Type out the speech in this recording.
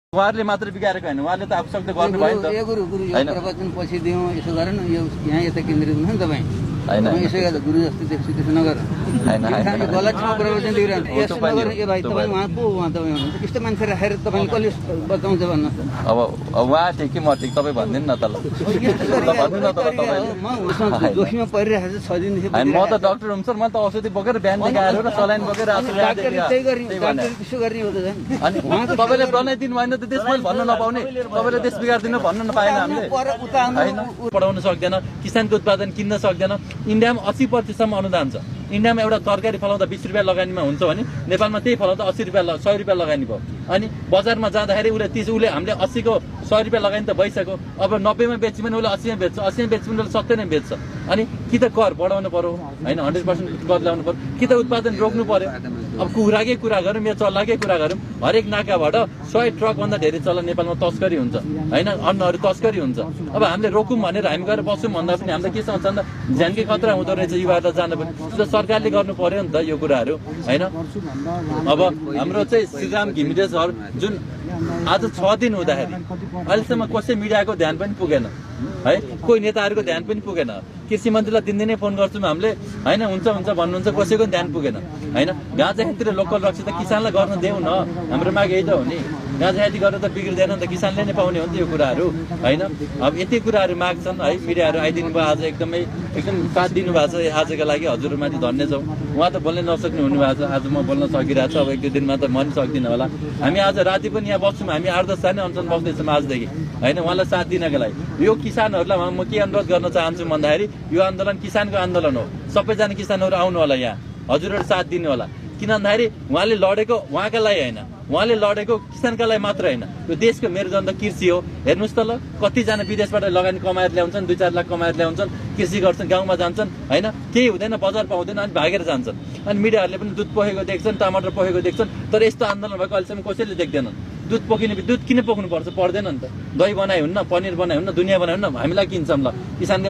उहाँहरूले मात्र बिगारेको होइन, उहाँले त आफूसक्दो गर्नुभयो नि त। यो गुरु प्रवचन पछि दिउँ यसो गर न, यो यहाँ यता केन्द्रित हुनु नि तपाईँ होइन यसो गर्दा गुरु जस्तो त्यसो नगर गलत ठाउँ प्रवचन दिइरहनु यसो नगर। ए भाइ तपाईँ उहाँ पो उहाँ तपाईँ हुनुहुन्छ त्यस्तो मान्छे राखेर तपाईँले कसले बचाउँछ भन्नुहोस् त। अब उहाँ ठिक कि म ठिक तपाईँ भनिदिनु न त ल। भन्नु न त तपाईँले। म उसमा जोखिममा परिरहेको छु 6 दिनदेखि। होइन म त डाक्टर हुँ सर, म त औषधि बोकेर बिहानदेखि आएर र सलाइन बोकेर आएको। त्यही त्यसो गर्ने हो त झन्। अनि तपाईँले बनाइदिनु भएन त त्यसमा भन्नु नपाउने, तपाईँले देश बिगारिदिनु भन्नु नपाएन हामीले। होइन पढाउन सक्दैन, किसानको उत्पादन किन्न सक्दैन। इन्डियामा 80% अनुदान छ। इन्डियामा एउटा तरकारी फलाउँदा 20 रुपियाँ लगानीमा हुन्छ भने नेपालमा त्यही फलाउँदा 80 रुपियाँ 100 रुपियाँ लगानी भयो। अनि बजारमा जाँदाखेरि उसले 30 उसले हामीले 80 को 100 रुपियाँ लगानी त भइसक्यो। अब 90 मा बेच्यो भने उसले 80 मा बेच्छ, 80 मा बेच्यो भने उसले 70 मा बेच्छ। अनि कि त कर बढाउनु पर्यो होइन, 100% कर ल्याउनु पर्यो, कि त उत्पादन रोक्नु पर्यो। अब कुखुराकै कुरा गरौँ या चल्लाकै कुरा गरौँ, हरेक नाकाबाट 100 ट्रक भन्दा धेरै चल्ला नेपालमा तस्करी हुन्छ होइन, अन्नहरू तस्करी हुन्छ। अब हामीले रोकौँ भनेर हामी गएर बसौँ भन्दा पनि हामीलाई के सोच्छ भन्दा ज्यानकै खतरा हुँदो रहेछ, युवाहरूलाई जानु पर्यो। सरकारले गर्नु पर्यो नि त यो कुराहरू होइन। अब हाम्रो चाहिँ श्रीराम घिमिरे सर जुन आज 6 दिन हुँदाखेरि अहिलेसम्म कसै मिडियाको ध्यान पनि पुगेन है, कोही नेताहरूको ध्यान पनि पुगेन। कृषि मन्त्रीलाई दिनदिनै फोन गर्छौँ हामीले होइन, हुन्छ हुन्छ भन्नुहुन्छ, कसैको ध्यान पुगेन होइन। गाँजा खेतीतिर लोकल रक्सी त किसानलाई गर्न देऊ न, हाम्रो माग यही त हो नि। गाँजा खेती गरेर त बिग्रिँदैन नि त, किसानले नै पाउने हो नि त यो कुराहरू होइन। अब यति कुराहरू माग्छन् है, मिडियाहरू आइदिनु भयो आज, एकदम साथ दिनुभएको छ आजको लागि। हजुरमाथि धन्य छौँ। उहाँ त बोल्नै नसक्नु हुनुभएको छ, आज म बोल्न सकिरहेको छु। अब 1-2 दिनमा त म पनि सक्दिनँ होला। हामी आज राति पनि यहाँ बस्छौँ, हामी 8-10 जना अनसन बस्दैछौँ आजदेखि होइन, उहाँलाई साथ दिनको लागि। यो किसानहरूलाई म के अनुरोध गर्न चाहन्छु भन्दाखेरि यो आन्दोलन किसानको आन्दोलन हो। सबैजना किसानहरू आउनु होला यहाँ, हजुरहरू साथ दिनु होला। किन भन्दाखेरि उहाँले लडेको उहाँका लागि होइन, उहाँले लडेको किसानका लागि मात्र होइन, यो देशको मेरुदण्ड कृषि हो। हेर्नुहोस् त ल, कतिजना विदेशबाट लगानी कमाएर ल्याउँछन्, 2-4 लाख कमाएर ल्याउँछन्, कृषि गर्छन्, गाउँमा जान्छन् होइन, केही हुँदैन, बजार पाउँदैन, अनि भागेर जान्छन्। अनि मिडियाहरूले पनि दुध पोखेको देख्छन्, टमाटर पोखेको देख्छन्, तर यस्तो आन्दोलन भएको अहिलेसम्म कसैले देख्दैनन्। दुध पोखिने दुध किन पोख्नु पर्छ? पर्दैन नि त। दही बनाइ हुन्न, पनिर बनाइ हुन्न, दुनियाँ बनाइ हुन्न, हामीलाई किन्छौँ ल किसानले।